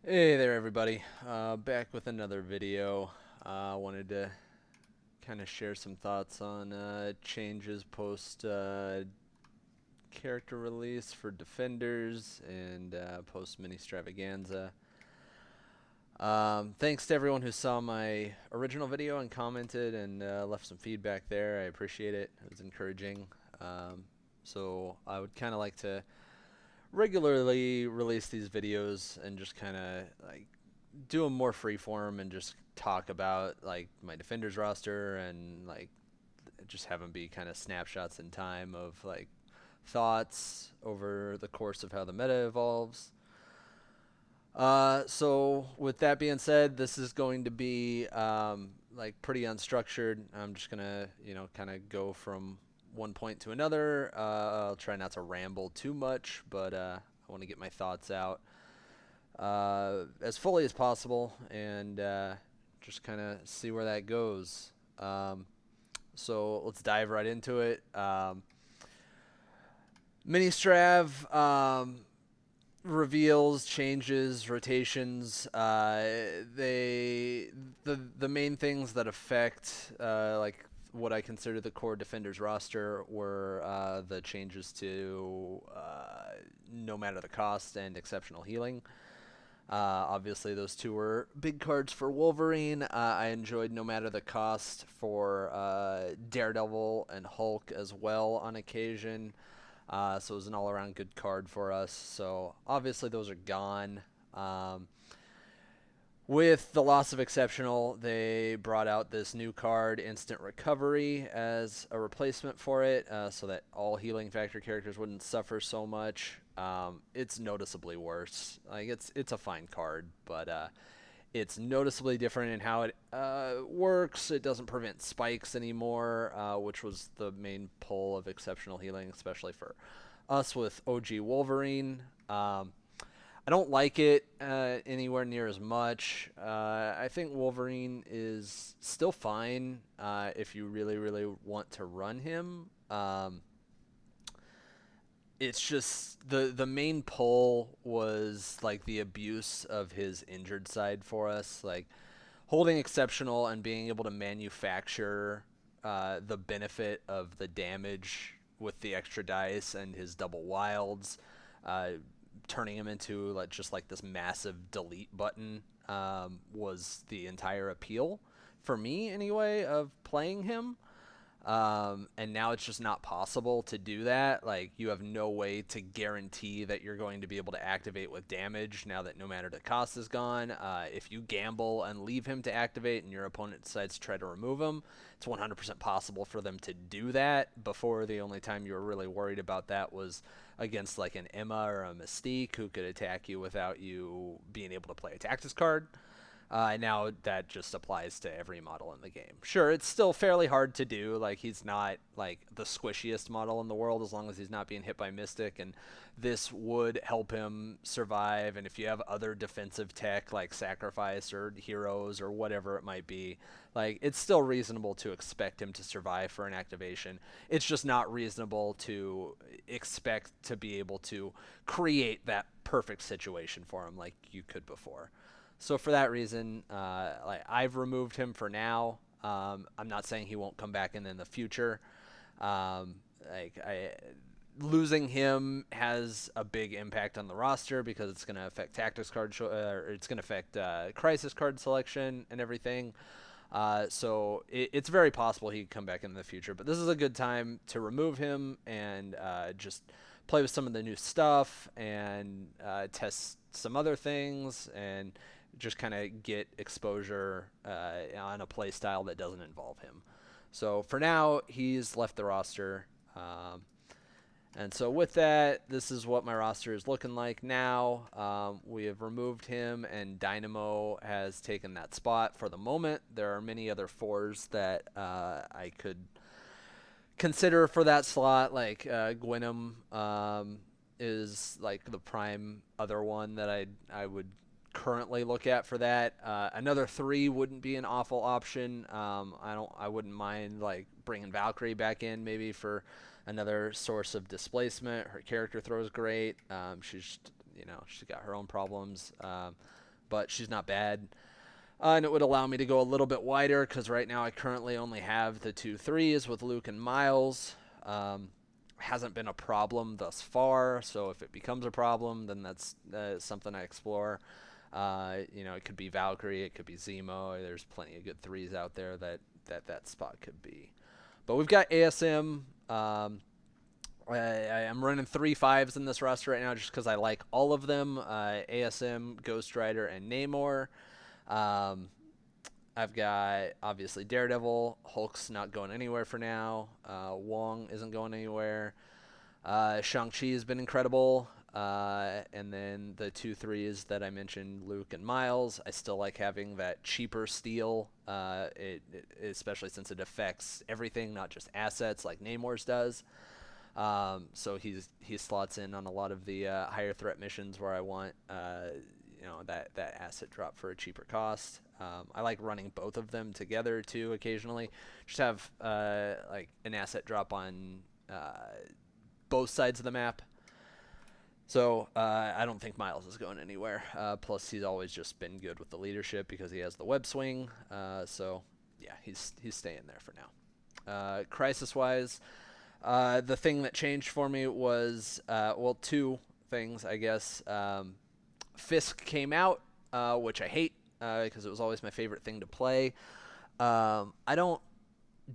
Hey there, everybody. Back with another video. Wanted to kind of share some thoughts on changes post character release for Defenders and post Ministravaganza. Thanks to everyone who saw my original video and commented and left some feedback there. I appreciate it. It was encouraging. So I would kind of like to regularly release these videos and just kind of like do them more freeform and just talk about like my defenders roster and like just have them be kind of snapshots in time of like thoughts over the course of how the meta evolves. So with that being said, this is going to be like pretty unstructured. I'm just gonna kind of go from one point to another. I'll try not to ramble too much, but I want to get my thoughts out as fully as possible and just kind of see where that goes. So let's dive right into it. Mini Strav reveals, changes, rotations. The main things that affect like what I consider the core defenders roster were the changes to no matter the cost and exceptional healing. Obviously, those two were big cards for Wolverine. I enjoyed no matter the cost for Daredevil and Hulk as well on occasion. So it was an all-around good card for us. So obviously those are gone. With the loss of Exceptional, they brought out this new card, Instant Recovery, as a replacement for it, so that all healing factor characters wouldn't suffer so much. It's noticeably worse. Like it's a fine card, but it's noticeably different in how it works. It doesn't prevent spikes anymore, which was the main pull of Exceptional Healing, especially for us with OG Wolverine. I don't like it anywhere near as much. I think Wolverine is still fine if you really, really want to run him. It's just the main pull was like the abuse of his injured side for us, like holding exceptional and being able to manufacture the benefit of the damage with the extra dice and his double wilds, uh, turning him into like just like this massive delete button was the entire appeal for me anyway of playing him. And now it's just not possible to do that. Like, you have no way to guarantee that you're going to be able to activate with damage now that no matter the cost is gone. If you gamble and leave him to activate and your opponent decides to try to remove him, it's 100% possible for them to do that. Before, the only time you were really worried about that was against like an Emma or a Mystique who could attack you without you being able to play a Tactics card. Now that just applies to every model in the game. Sure, it's still fairly hard to do. Like, he's not like the squishiest model in the world as long as he's not being hit by Mystic, and this would help him survive. And if you have other defensive tech like Sacrifice or Heroes or whatever it might be, like, it's still reasonable to expect him to survive for an activation. It's just not reasonable to expect to be able to create that perfect situation for him like you could before. So for that reason, like, I've removed him for now. I'm not saying he won't come back in the future. Um, like I, Losing him has a big impact on the roster because it's going to affect tactics card, or it's going to affect crisis card selection and everything. So it's very possible he could come back in the future. But this is a good time to remove him and just play with some of the new stuff and test some other things and just kind of get exposure on a play style that doesn't involve him. So for now, he's left the roster. And so with that, this is what my roster is looking like now. We have removed him, and Dynamo has taken that spot for the moment. There are many other fours that I could consider for that slot, like Gwynnum is like the prime other one that I would currently look at for that. Another three wouldn't be an awful option. I wouldn't mind like bringing Valkyrie back in maybe for another source of displacement. Her character throws great. She's got her own problems. but she's not bad. And it would allow me to go a little bit wider because right now I currently only have the 2 3s with Luke and Miles. Hasn't been a problem thus far, so if it becomes a problem, then that's something I explore. It could be Valkyrie, it could be Zemo. There's plenty of good threes out there that spot could be. But we've got ASM. I'm running 3 5s in this roster right now just because I like all of them. ASM, Ghost Rider, and Namor. Um, I've got obviously Daredevil. Hulk's not going anywhere for now. Wong isn't going anywhere. Shang-Chi has been incredible. And then the 2 3s that I mentioned, Luke and Miles. I still like having that cheaper steel, especially since it affects everything, not just assets like Namor's does. So he slots in on a lot of the higher threat missions where I want that asset drop for a cheaper cost. I like running both of them together too occasionally. Just have like an asset drop on both sides of the map. So I don't think Miles is going anywhere. Plus, he's always just been good with the leadership because he has the web swing. So yeah, he's staying there for now. Crisis-wise, the thing that changed for me was two things, I guess. Fisk came out, which I hate because it was always my favorite thing to play. I don't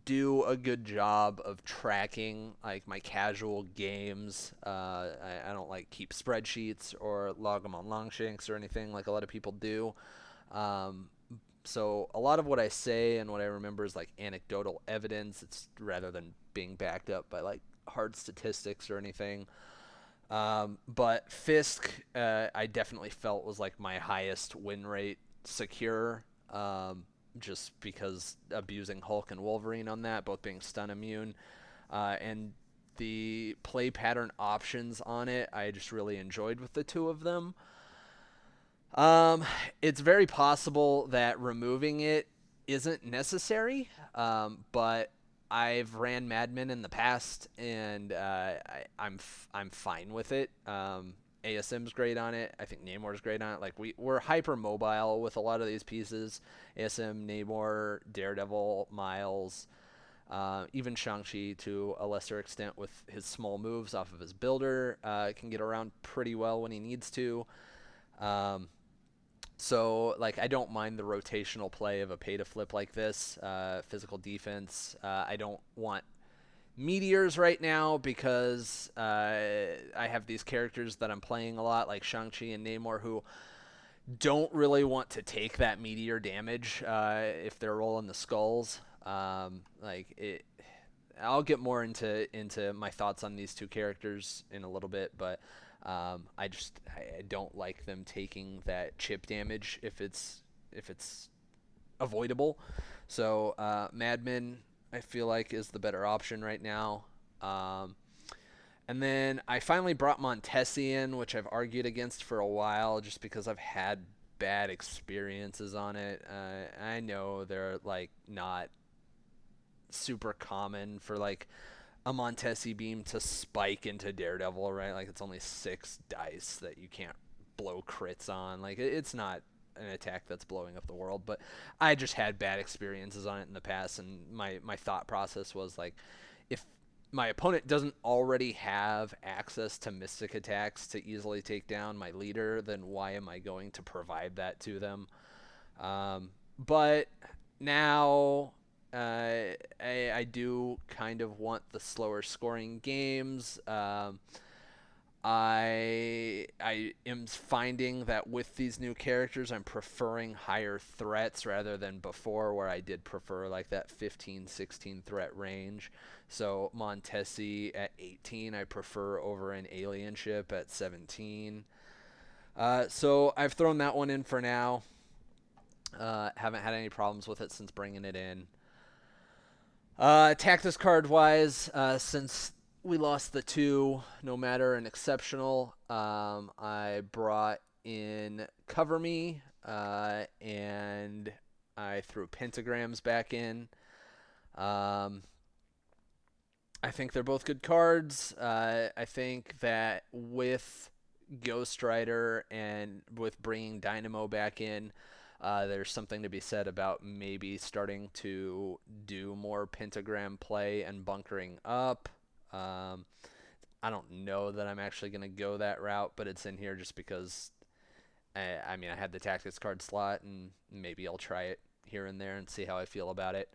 do a good job of tracking like my casual games. I don't like keep spreadsheets or log them on Longshanks or anything like a lot of people do. So a lot of what I say and what I remember is like anecdotal evidence. It's rather than being backed up by like hard statistics or anything. But Fisk, I definitely felt was like my highest win rate secure. Just because abusing Hulk and Wolverine on that, both being stun immune, and the play pattern options on it, I just really enjoyed with the two of them. It's very possible that removing it isn't necessary, but I've ran Madmen in the past, and I'm fine with it. ASM's great on it. I think Namor's great on it. Like we're hyper mobile with a lot of these pieces. ASM, Namor, Daredevil, Miles, even Shang-Chi to a lesser extent with his small moves off of his builder can get around pretty well when he needs to. So like I don't mind the rotational play of a pay to flip like this. Physical defense. I don't want meteors right now because I have these characters that I'm playing a lot, like Shang-Chi and Namor, who don't really want to take that meteor damage if they're rolling the skulls. I'll get more into my thoughts on these two characters in a little bit, but I don't like them taking that chip damage if it's avoidable. So Madmen, I feel like, is the better option right now. And then I finally brought Montesi in, which I've argued against for a while just because I've had bad experiences on it. I know they're like not super common for like a Montesi beam to spike into Daredevil, right? Like it's only 6 dice that you can't blow crits on. Like it's not an attack that's blowing up the world, but I just had bad experiences on it in the past, and my thought process was like, if my opponent doesn't already have access to mystic attacks to easily take down my leader, then why am I going to provide that to them? But now I do kind of want the slower scoring games. I am finding that with these new characters, I'm preferring higher threats rather than before, where I did prefer like that 15, 16 threat range. So Montesi at 18, I prefer over an alien ship at 17. So I've thrown that one in for now. Haven't had any problems with it since bringing it in. Tactics card wise, since we lost the 2, no matter and exceptional, I brought in Cover Me, and I threw Pentagrams back in. I think they're both good cards. I think that with Ghost Rider and with bringing Dynamo back in, there's something to be said about maybe starting to do more pentagram play and bunkering up. Um, I don't know that I'm actually going to go that route, but it's in here just because I mean, I had the tactics card slot, and maybe I'll try it here and there and see how I feel about it.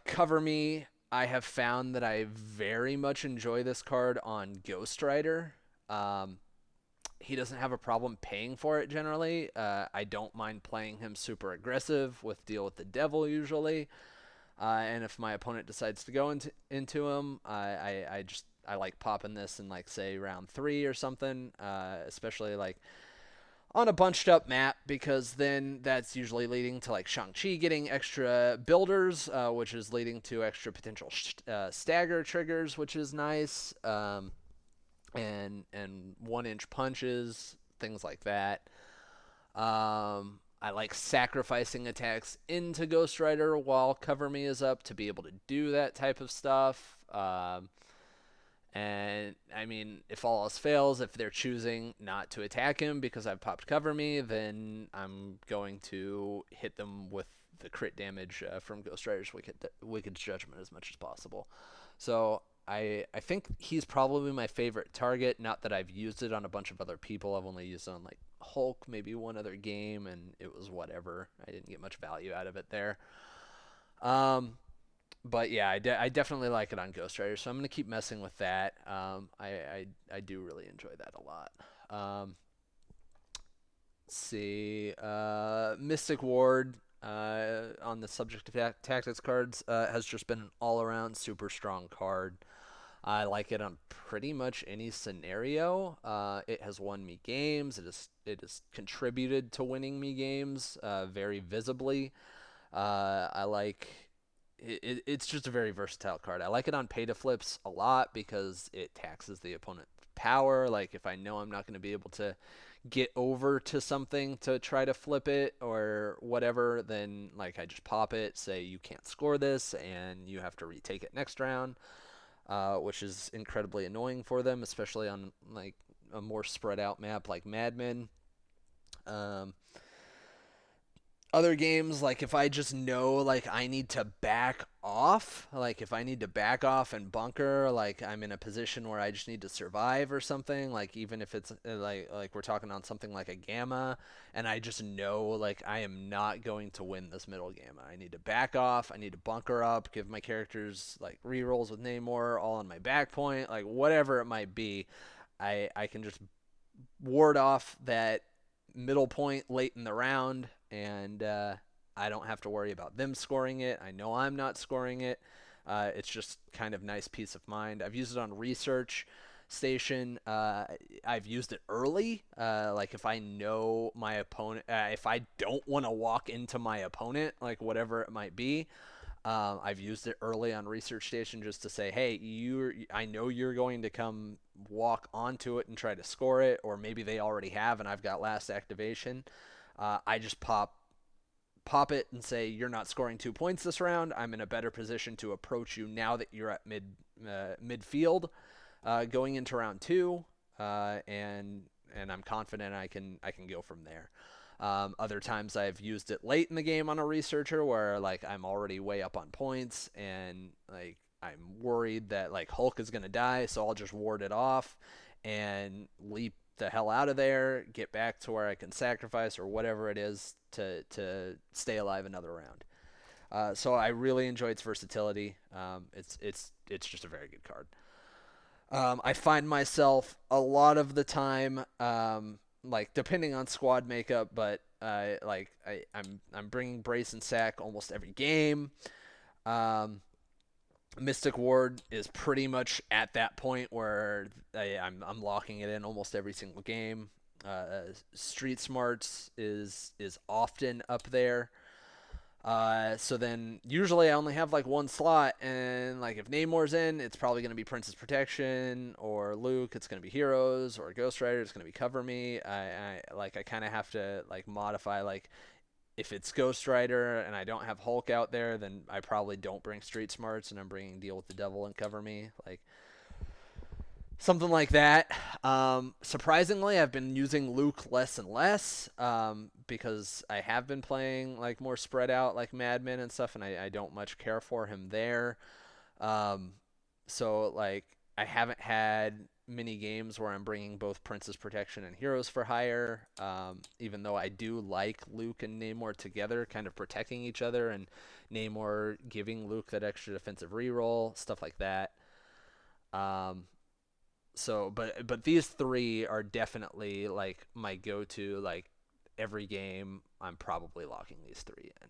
Cover Me, I have found that I very much enjoy this card on Ghost Rider. Um, he doesn't have a problem paying for it generally. I don't mind playing him super aggressive with Deal with the Devil usually. And if my opponent decides to go into him, I just I like popping this in like say round 3 or something, especially like on a bunched up map because then that's usually leading to like Shang-Chi getting extra builders, which is leading to extra potential stagger triggers, which is nice, and 1 inch punches, things like that. I like sacrificing attacks into Ghost Rider while Cover Me is up to be able to do that type of stuff. And I mean, if all else fails, if they're choosing not to attack him because I've popped Cover Me, then I'm going to hit them with the crit damage from Ghost Rider's Wicked Judgment as much as possible. So I think he's probably my favorite target. Not that I've used it on a bunch of other people. I've only used it on like Hulk, maybe one other game, and it was whatever. I didn't get much value out of it there. Um, but yeah, I definitely like it on Ghost Rider, so I'm gonna keep messing with that. I do really enjoy that a lot. Um, let's see, Mystic Ward. On the subject of tactics cards, has just been an all-around super strong card. I like it on pretty much any scenario. It has won me games. It has contributed to winning me games very visibly. I like it's just a very versatile card. I like it on pay to flips a lot because it taxes the opponent's power. Like if I know I'm not going to be able to get over to something to try to flip it or whatever, then like I just pop it, say you can't score this, and you have to retake it next round, which is incredibly annoying for them, especially on like a more spread out map like Mad Men. Um, Other games, like if I just know like I need to back off, like if I need to back off and bunker, like I'm in a position where I just need to survive or something, like even if it's like we're talking on something like a gamma, and I just know like I am not going to win this middle gamma. I need to back off, I need to bunker up, give my characters like rerolls with Namor all on my back point, like whatever it might be. I can just ward off that middle point late in the round, and I don't have to worry about them scoring it. I know I'm not scoring it. It's just kind of nice peace of mind. I've used it on research station. I've used it early. Like if I know my opponent, if I don't want to walk into my opponent, like whatever it might be, I've used it early on Research Station just to say, hey, I know you're going to come walk onto it and try to score it, or maybe they already have and I've got last activation. I just pop it and say, you're not scoring 2 points this round. I'm in a better position to approach you now that you're at midfield, going into round 2, and I'm confident I can go from there. Other times I've used it late in the game on a researcher where like I'm already way up on points and like I'm worried that like Hulk is gonna die, so I'll just ward it off and leap the hell out of there, get back to where I can sacrifice or whatever it is to stay alive another round. So I really enjoy its versatility. It's just a very good card. I find myself a lot of the time, like depending on squad makeup, but I'm bringing brace and sack almost every game. Um, Mystic Ward is pretty much at that point where I'm locking it in almost every single game. Street Smarts is often up there. So then usually I only have like one slot, and like if Namor's in, it's probably going to be Princess Protection, or Luke, it's going to be Heroes, or Ghost Rider, it's going to be Cover Me. I kind of have to like modify, like if it's Ghost Rider and I don't have Hulk out there, then I probably don't bring Street Smarts and I'm bringing Deal with the Devil and Cover Me. Like Something like that. Surprisingly, I've been using Luke less and less because I have been playing like more spread out, like Madmen and stuff, and I don't much care for him there. Um, so like I haven't had many games where I'm bringing both Princess Protection and Heroes for Hire. Even though I do like Luke and Namor together, kind of protecting each other, and Namor giving Luke that extra defensive reroll, stuff like that. Um, but these three are definitely like my go-to. Like every game, I'm probably locking these three in.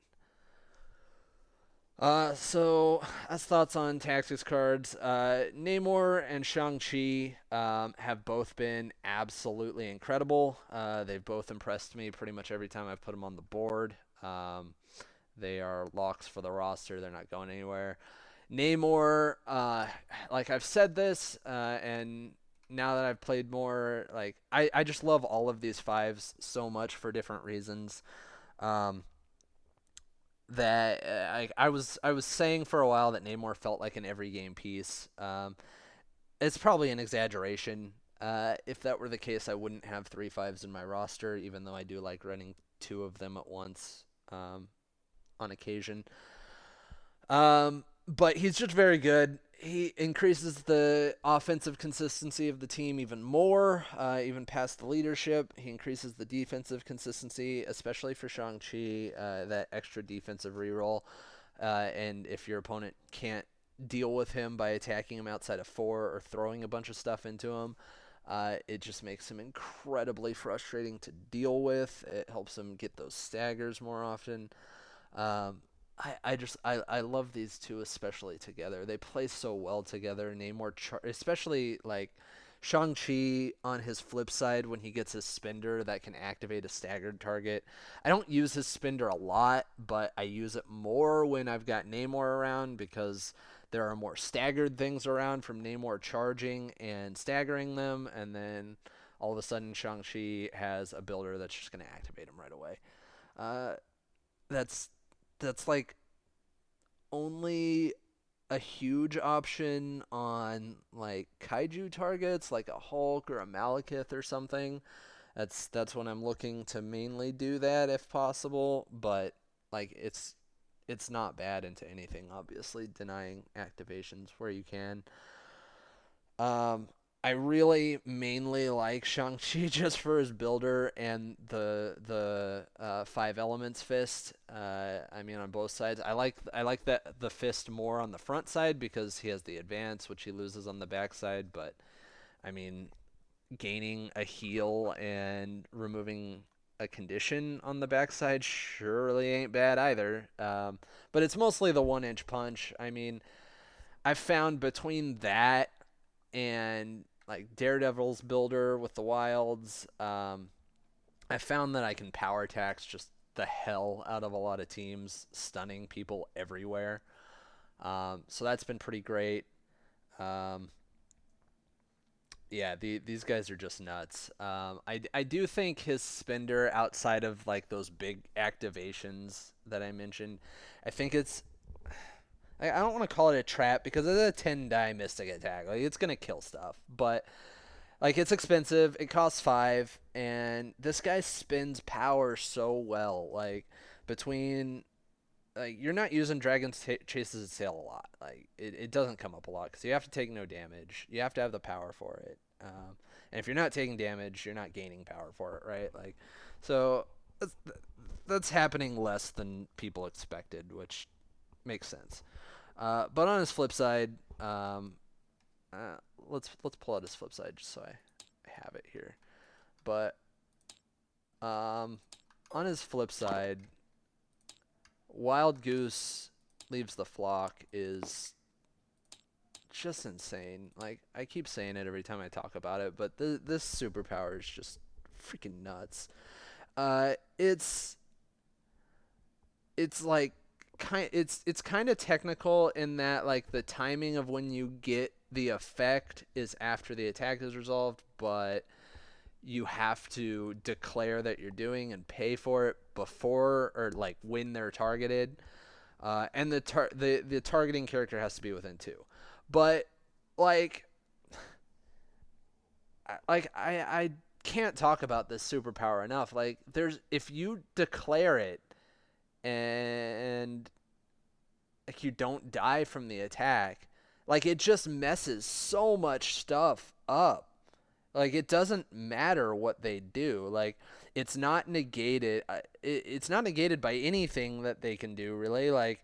So as thoughts on tactics cards, Namor and Shang-Chi have both been absolutely incredible. They've both impressed me pretty much every time I've put them on the board. They are locks for the roster. They're not going anywhere. Namor, like I've said this, and now that I've played more, like I just love all of these fives so much for different reasons. Um, that I was saying for a while that Namor felt like an every game piece. It's probably an exaggeration. If that were the case, I wouldn't have three fives in my roster, even though I do like running two of them at once on occasion. But he's just very good. He increases the offensive consistency of the team even more, even past the leadership. He increases the defensive consistency, especially for Shang-Chi, that extra defensive reroll. And if your opponent can't deal with him by attacking him outside of four or throwing a bunch of stuff into him, it just makes him incredibly frustrating to deal with. It helps him get those staggers more often. Um, I love these two especially together. They play so well together. Especially like Shang-Chi on his flip side when he gets his spender that can activate a staggered target. I don't use his spender a lot, but I use it more when I've got Namor around because there are more staggered things around from Namor charging and staggering them, and then all of a sudden Shang-Chi has a builder that's just going to activate him right away. Uh, that's like only a huge option on like kaiju targets like a Hulk or a Malekith or something. That's when I'm looking to mainly do that if possible, but like it's not bad into anything, obviously denying activations where you can. Um, I really mainly like Shang-Chi just for his builder and the five elements fist. I mean on both sides. I like that the fist more on the front side because he has the advance, which he loses on the back side. But I mean, gaining a heal and removing a condition on the backside surely ain't bad either. But it's mostly the 1 inch punch. I mean, I've found between that and like Daredevil's builder with the wilds, I found that I can power tax just the hell out of a lot of teams, stunning people everywhere. So that's been pretty great. Um, yeah, these guys are just nuts. I do think his spender outside of like those big activations that I mentioned, I think I don't want to call it a trap because it's a 10 die mystic attack. Like it's gonna kill stuff, but like it's expensive. It costs five, and this guy spins power so well. Like between like you're not using Chase's its tail a lot. Like it doesn't come up a lot because you have to take no damage. You have to have the power for it. And if you're not taking damage, you're not gaining power for it, right? Like so that's, that's happening less than people expected, which makes sense. But on his flip side, uh, let's pull out his flip side just so I have it here. But um, on his flip side, Wild Goose leaves the flock is just insane. Like I keep saying it every time I talk about it, but this superpower is just freaking nuts. It's like it's kind of technical in that like the timing of when you get the effect is after the attack is resolved, but you have to declare that you're doing and pay for it before or like when they're targeted. And the targeting character has to be within two. But like I can't talk about this superpower enough. Like, there's if you declare it and like you don't die from the attack, like it just messes so much stuff up. Like it doesn't matter what they do. Like it's not negated. It's not negated by anything that they can do. Really, like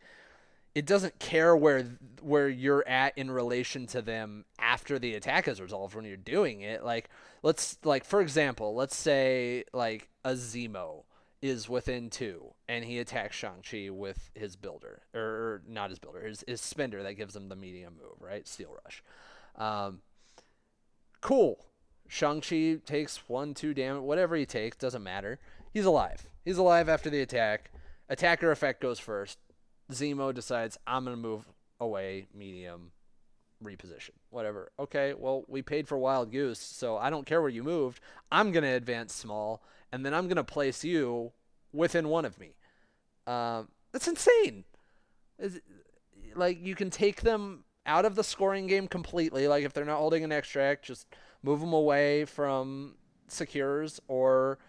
it doesn't care where you're at in relation to them after the attack is resolved when you're doing it. Like for example, let's say like a Zemo is within 2 and he attacks Shang-Chi with his builder or not his builder, his spender that gives him the medium move, right? Steel Rush. Um, cool. Shang-Chi takes 1, 2 damage, whatever he takes, doesn't matter. He's alive. He's alive after the attack. Attacker effect goes first. Zemo decides, I'm going to move away, medium, reposition, whatever. Okay, well, we paid for Wild Goose, so I don't care where you moved. I'm going to advance small, and then I'm going to place you within 1 of me. That's insane. Like, you can take them out of the scoring game completely. Like, if they're not holding an extract, just move them away from secures or,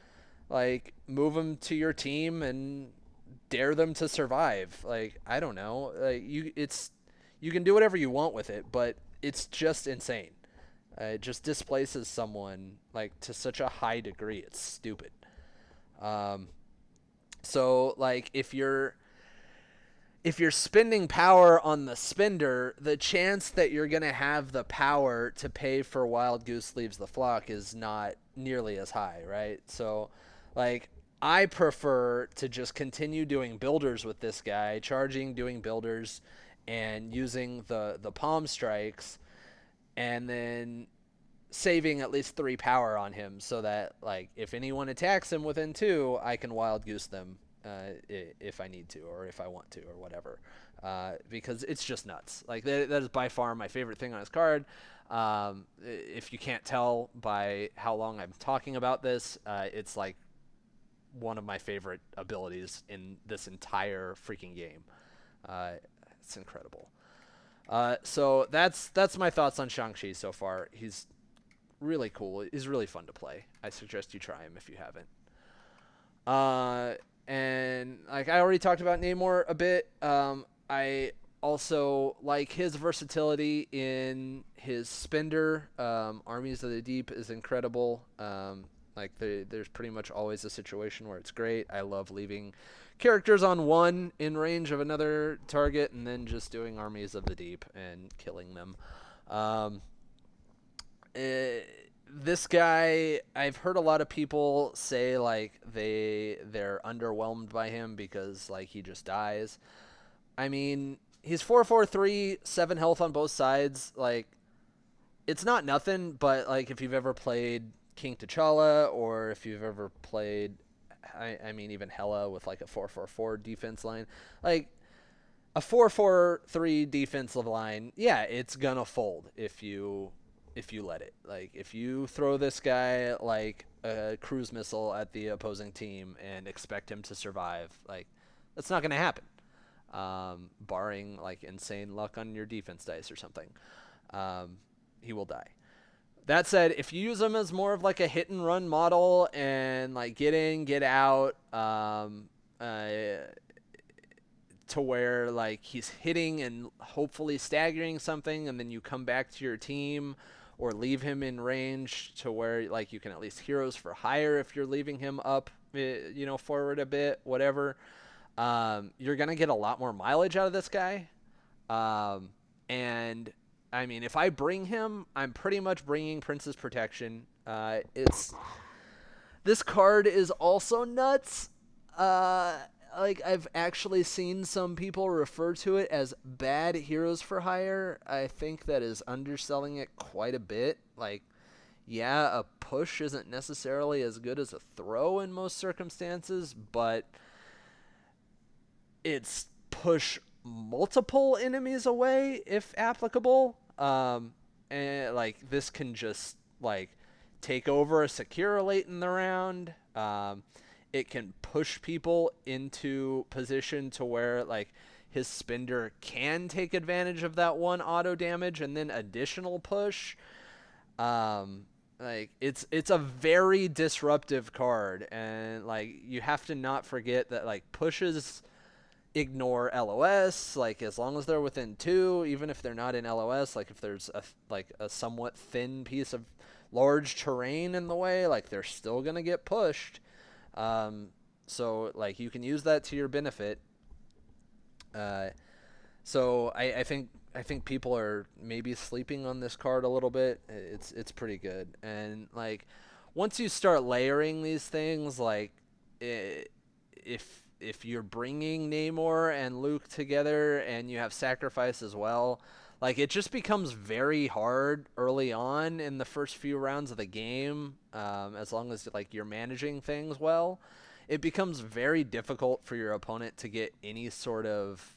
like, move them to your team and dare them to survive. Like, I don't know. Like, you can do whatever you want with it, but it's just insane. It just displaces someone like to such a high degree. It's stupid. So like if you're spending power on the spender, the chance that you're going to have the power to pay for Wild Goose Leaves the Flock is not nearly as high, right? So, like, I prefer to just continue doing builders with this guy, charging, doing builders, and using the palm strikes, and then saving at least 3 power on him so that, like, if anyone attacks him within 2, I can Wild Goose them if I need to or if I want to or whatever, because it's just nuts. Like that is by far my favorite thing on his card. If you can't tell by how long I'm talking about this, it's like one of my favorite abilities in this entire freaking game. It's incredible. So that's my thoughts on Shang-Chi so far. He's really cool. He's really fun to play. I suggest you try him if you haven't. And like I already talked about Namor a bit. I also like his versatility in his spender. Armies of the Deep is incredible. Like there's pretty much always a situation where it's great. I love leaving characters on 1 in range of another target and then just doing Armies of the Deep and killing them. This guy, I've heard a lot of people say like they're underwhelmed by him because like he just dies. I mean, he's 4/4/3, 7 health on both sides. Like, it's not nothing, but like if you've ever played King T'Challa or if you've ever played, I mean even Hela with like a 4/4/4 defense line, like a 4/4/3 defensive line, yeah, it's gonna fold if you let it. Like if you throw this guy like a cruise missile at the opposing team and expect him to survive, like that's not gonna happen. Barring like insane luck on your defense dice or something, he will die. That said, if you use him as more of like a hit and run model and like get in, get out, to where like he's hitting and hopefully staggering something, and then you come back to your team or leave him in range to where like you can at least heroes for hire if you're leaving him up, forward a bit, whatever. You're gonna get a lot more mileage out of this guy, and I mean, if I bring him, I'm pretty much bringing Prince's Protection. This card is also nuts. Like I've actually seen some people refer to it as bad heroes for hire. I think that is underselling it quite a bit. Like, yeah, a push isn't necessarily as good as a throw in most circumstances, but it's push multiple enemies away if applicable. And like this can just like take over a secure late in the round. It can push people into position to where like his spender can take advantage of that 1 auto damage and then additional push. Like it's a very disruptive card, and like you have to not forget that like pushes ignore LOS, like as long as they're within 2, even if they're not in LOS, like if there's a somewhat thin piece of large terrain in the way, like they're still going to get pushed. Um, so like you can use that to your benefit. Uh, so I think people are maybe sleeping on this card a little bit. It's pretty good. And like once you start layering these things, like if you're bringing Namor and Luke together and you have sacrifice as well, like it just becomes very hard early on in the first few rounds of the game. As long as like you're managing things well, it becomes very difficult for your opponent to get any sort of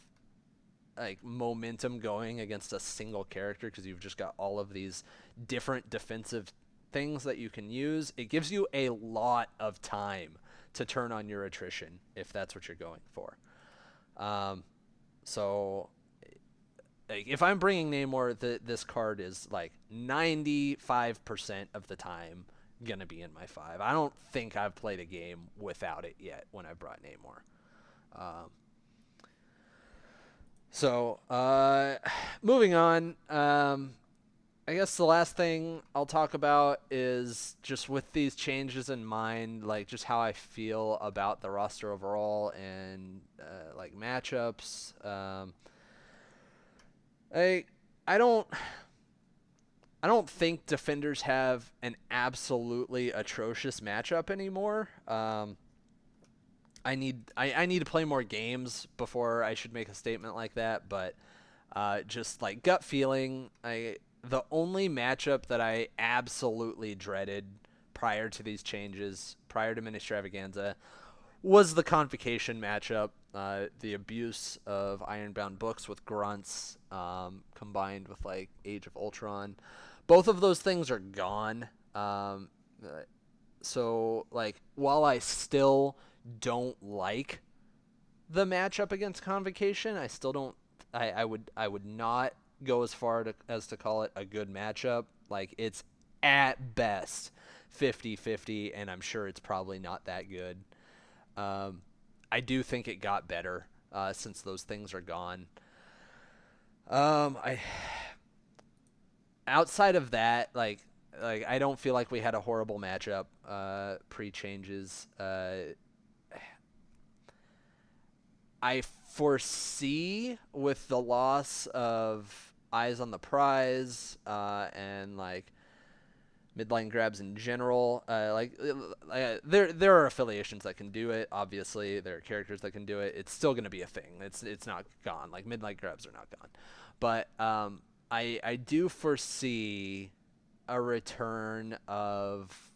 like momentum going against a single character because you've just got all of these different defensive things that you can use. It gives you a lot of time to turn on your attrition if that's what you're going for. Um, so like, if I'm bringing Namor, this card is like 95% of the time gonna be in my 5. I don't think I've played a game without it yet when I brought Namor. Um, moving on. I guess the last thing I'll talk about is just with these changes in mind, like just how I feel about the roster overall and like matchups. I I don't I don't think defenders have an absolutely atrocious matchup anymore. I need to play more games before I should make a statement like that, but just like gut feeling, the only matchup that I absolutely dreaded prior to these changes, prior to Ministravaganza, was the Convocation matchup. The abuse of Ironbound books with grunts, combined with like Age of Ultron. Both of those things are gone. So like while I still don't like the matchup against Convocation, I still don't. I would not go as far as to call it a good matchup. Like it's at best 50-50, and I'm sure it's probably not that good. I do think it got better since those things are gone. I outside of that, like I don't feel like we had a horrible matchup pre changes. I foresee with the loss of Eyes on the Prize and like midline grabs in general, there are affiliations that can do it. Obviously, there are characters that can do it. It's still going to be a thing. It's not gone. Like midline grabs are not gone, but I do foresee a return of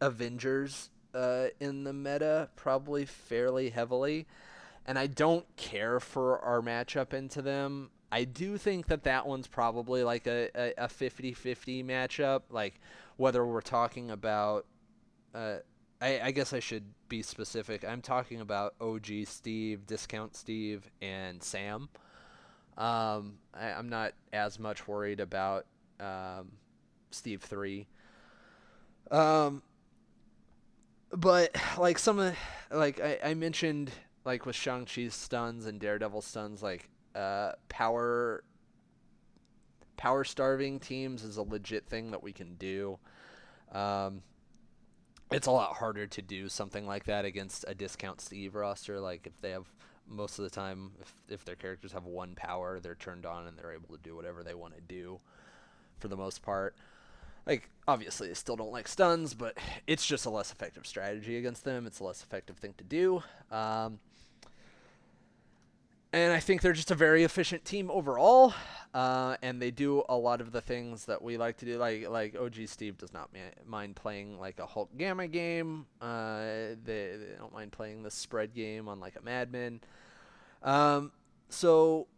Avengers in the meta, probably fairly heavily, and I don't care for our matchup into them. I do think that one's probably like a 50-50 matchup, like whether we're talking about uh, I guess I should be specific. I'm talking about OG Steve, Discount Steve, and Sam. I'm not as much worried about Steve 3. Um, but like some of like I mentioned like with Shang-Chi's stuns and Daredevil stuns, like power starving teams is a legit thing that we can do. Um, it's a lot harder to do something like that against a Discount Steve roster. Like if they have most of the time, if their characters have one power, they're turned on and they're able to do whatever they want to do for the most part. Like obviously they still don't like stuns, but it's just a less effective strategy against them. It's a less effective thing to do. And I think they're just a very efficient team overall, and they do a lot of the things that we like to do. Like OG Steve does not mind playing like a Hulk Gamma game. They don't mind playing the spread game on like a Madman. So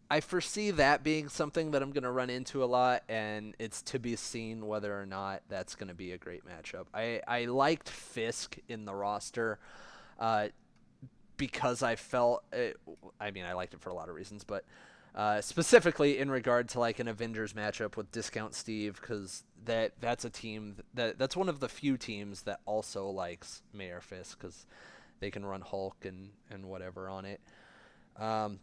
I foresee that being something that I'm going to run into a lot, and it's to be seen whether or not that's going to be a great matchup. I liked Fisk in the roster. Because I felt I liked it for a lot of reasons, but Specifically in regard to like an Avengers matchup with Discount Steve, because that's a team that's one of the few teams that also likes Mayor Fisk because they can run Hulk and whatever on it. Um,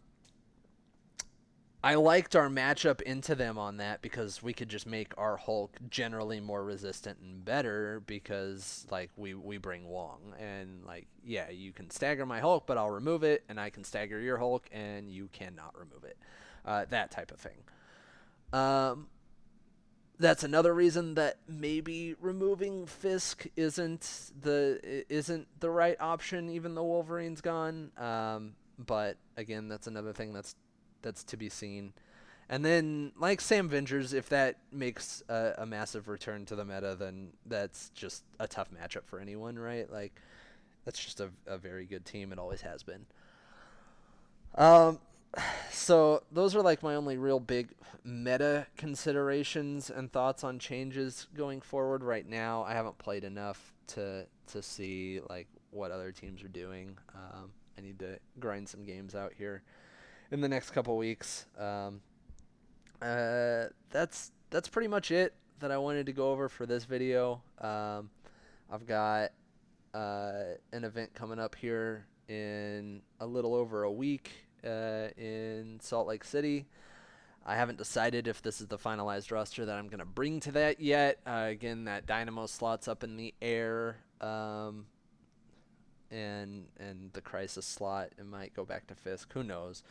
I liked our matchup into them on that because we could just make our Hulk generally more resistant and better because like we bring Wong and like yeah you can stagger my Hulk but I'll remove it and I can stagger your Hulk and you cannot remove it, that type of thing. Um, that's another reason that maybe removing Fisk isn't the right option even though Wolverine's gone. But again, that's another thing that's to be seen. And then, like Sam Vengers, if that makes a massive return to the meta, then that's just a tough matchup for anyone, right? Like, that's just a very good team. It always has been. Um, so those are like my only real big meta considerations and thoughts on changes going forward. Right now, I haven't played enough to see like what other teams are doing. I need to grind some games out here in the next couple weeks. That's pretty much it that I wanted to go over for this video. I've got an event coming up here in a little over a week in Salt Lake City. I haven't decided if this is the finalized roster that I'm going to bring to that yet. Again, that Dynamo slot's up in the air, and the Crisis slot, it might go back to Fisk. Who knows?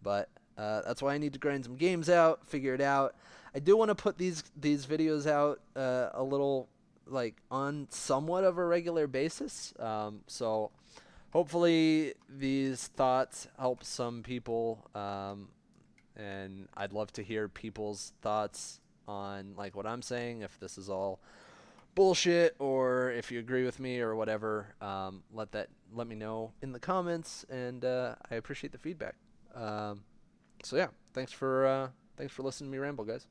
But that's why I need to grind some games out, figure it out. I do want to put these videos out a little like on somewhat of a regular basis. So hopefully these thoughts help some people, and I'd love to hear people's thoughts on like what I'm saying, if this is all bullshit or if you agree with me or whatever. Let me know in the comments, and I appreciate the feedback. So yeah, thanks for listening to me ramble, guys.